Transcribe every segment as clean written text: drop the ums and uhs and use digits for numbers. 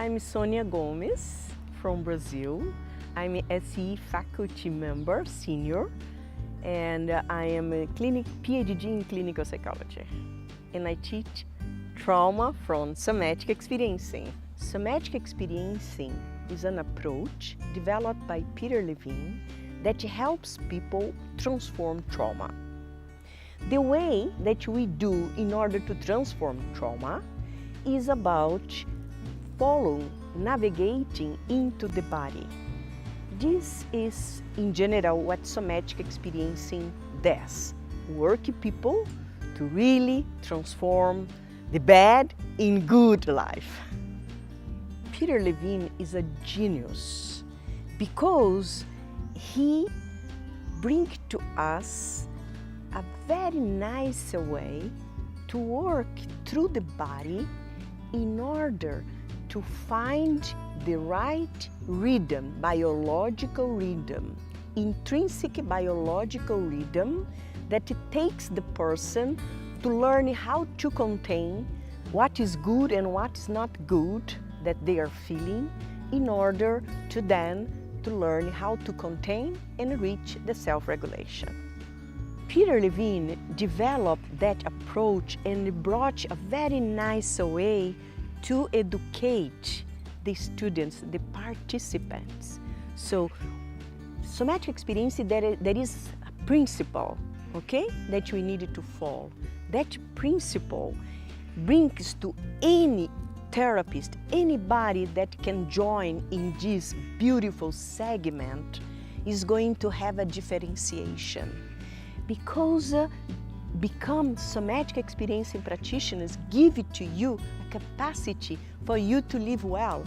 I'm Sonia Gomes from Brazil. I'm an SE faculty member, senior, and I am a PhD in clinical psychology. And I teach trauma from somatic experiencing. Somatic experiencing is an approach developed by Peter Levine that helps people transform trauma. The way that we do in order to transform trauma is about navigating into the body. This is, in general, what somatic experiencing does. Work people to really transform the bad in good life. Peter Levine is a genius because he brings to us a very nice way to work through the body in order to find the right rhythm, biological rhythm, intrinsic biological rhythm that it takes the person to learn how to contain what is good and what is not good that they are feeling in order to then to learn how to contain and reach the self-regulation. Peter Levine developed that approach and brought a very nice way to educate the students, the participants. So, somatic experience, there is a principle, okay, that we need to follow. That principle brings to any therapist, anybody that can join in this beautiful segment is going to have a differentiation. Because become somatic experiencing practitioners give it to you a capacity for you to live well.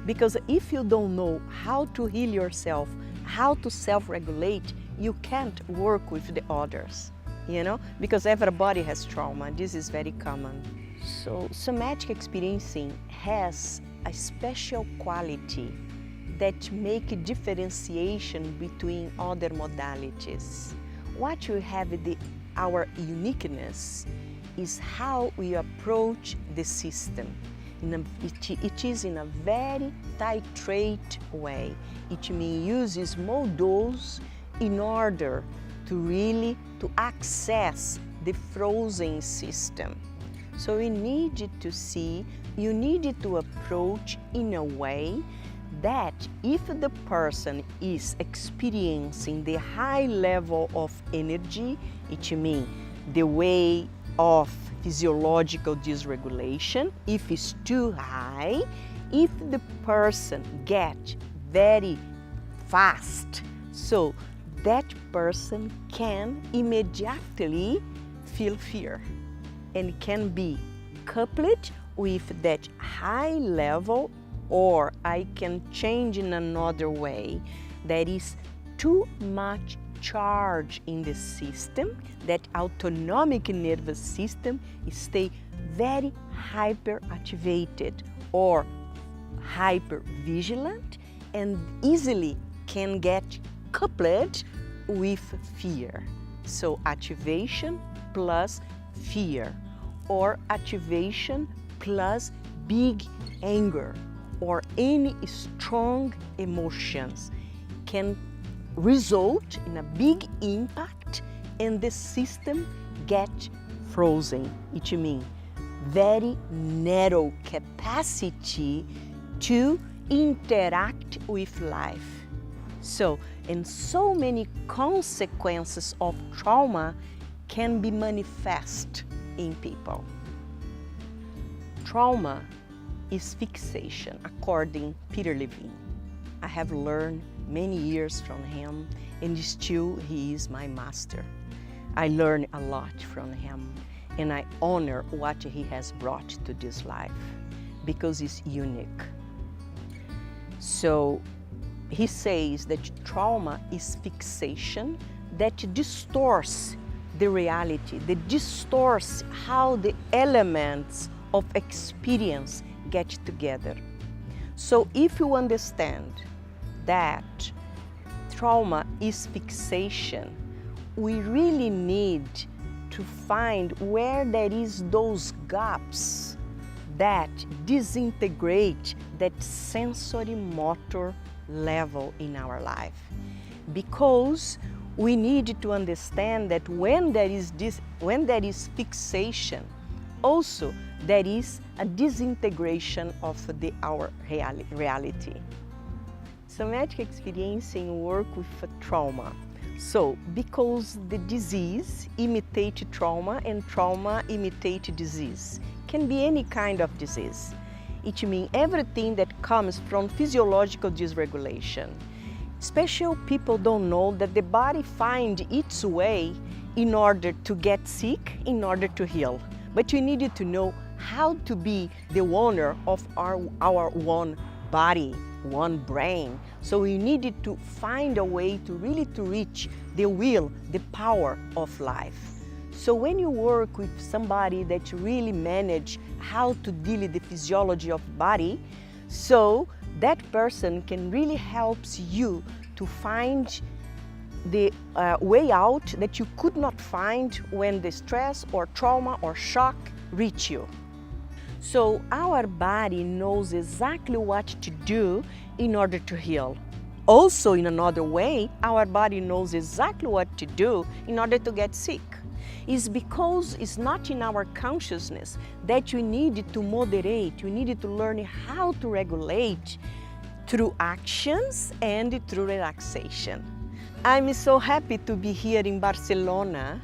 Because if you don't know how to heal yourself, how to self-regulate, you can't work with the others, you know, because everybody has trauma. This is very common. So somatic experiencing has a special quality that make a differentiation between other modalities. What you have our uniqueness is how we approach the system. It is in a very titrate way. It means use small dose in order to really access the frozen system. So you need to approach in a way that if the person is experiencing the high level of energy, it means the way of physiological dysregulation, if it's too high, if the person gets very fast, so that person can immediately feel fear and can be coupled with that high level, or I can change in another way. There is too much charge in the system, that autonomic nervous system stay very hyperactivated or hypervigilant and easily can get coupled with fear. So activation plus fear, or activation plus big anger, or any strong emotions can result in a big impact and the system get frozen. It means very narrow capacity to interact with life. So, and so many consequences of trauma can be manifest in people. Trauma is fixation, according to Peter Levine. I have learned many years from him, and still he is my master. I learn a lot from him, and I honor what he has brought to this life, because it's unique. So he says that trauma is fixation that distorts the reality, that distorts how the elements of experience get together. So if you understand that trauma is fixation, we really need to find where there is those gaps that disintegrate that sensory motor level in our life. Because we need to understand that when there is fixation, also there is a disintegration of our reality. Somatic experiencing work with trauma. So, because the disease imitates trauma and trauma imitates disease. Can be any kind of disease. It means everything that comes from physiological dysregulation. Special people don't know that the body finds its way in order to get sick, in order to heal. But you needed to know how to be the owner of our one body, one brain. So we needed to find a way to really reach the will, the power of life. So when you work with somebody that you really manage how to deal with the physiology of body, so that person can really help you to find the way out that you could not find when the stress or trauma or shock reach you. So our body knows exactly what to do in order to heal. Also, in another way, our body knows exactly what to do in order to get sick. It's because it's not in our consciousness that you need to moderate, you need to learn how to regulate through actions and through relaxation. I'm so happy to be here in Barcelona.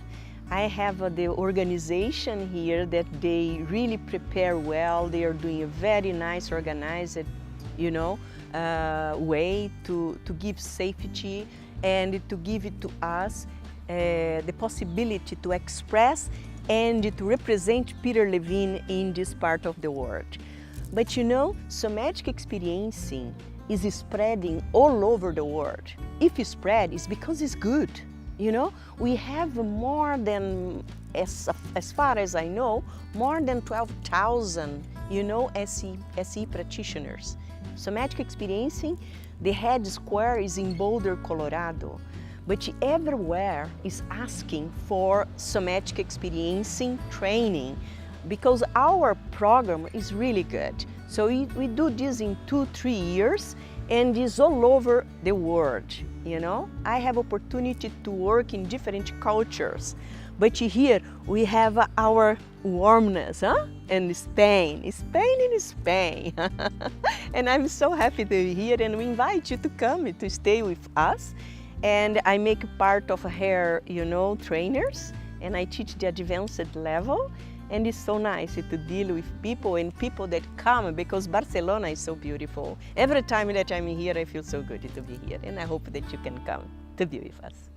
I have the organization here that they really prepare well. They are doing a very nice, organized, way to give safety and to give it to us the possibility to express and to represent Peter Levine in this part of the world. But somatic experiencing is spreading all over the world. If it spread, it's because it's good. We have more than, as far as I know, more than 12,000, SE practitioners. Somatic experiencing, the headquarters is in Boulder, Colorado, but everywhere is asking for somatic experiencing training because our program is really good. So we do this in 2-3 years and it's all over the world, I have opportunity to work in different cultures, but here we have our warmness, and Spain. And I'm so happy to be here and we invite you to come to stay with us. And I make part of hair, trainers, and I teach the advanced level. And it's so nice to deal with people and people that come because Barcelona is so beautiful. Every time that I'm here, I feel so good to be here. And I hope that you can come to be with us.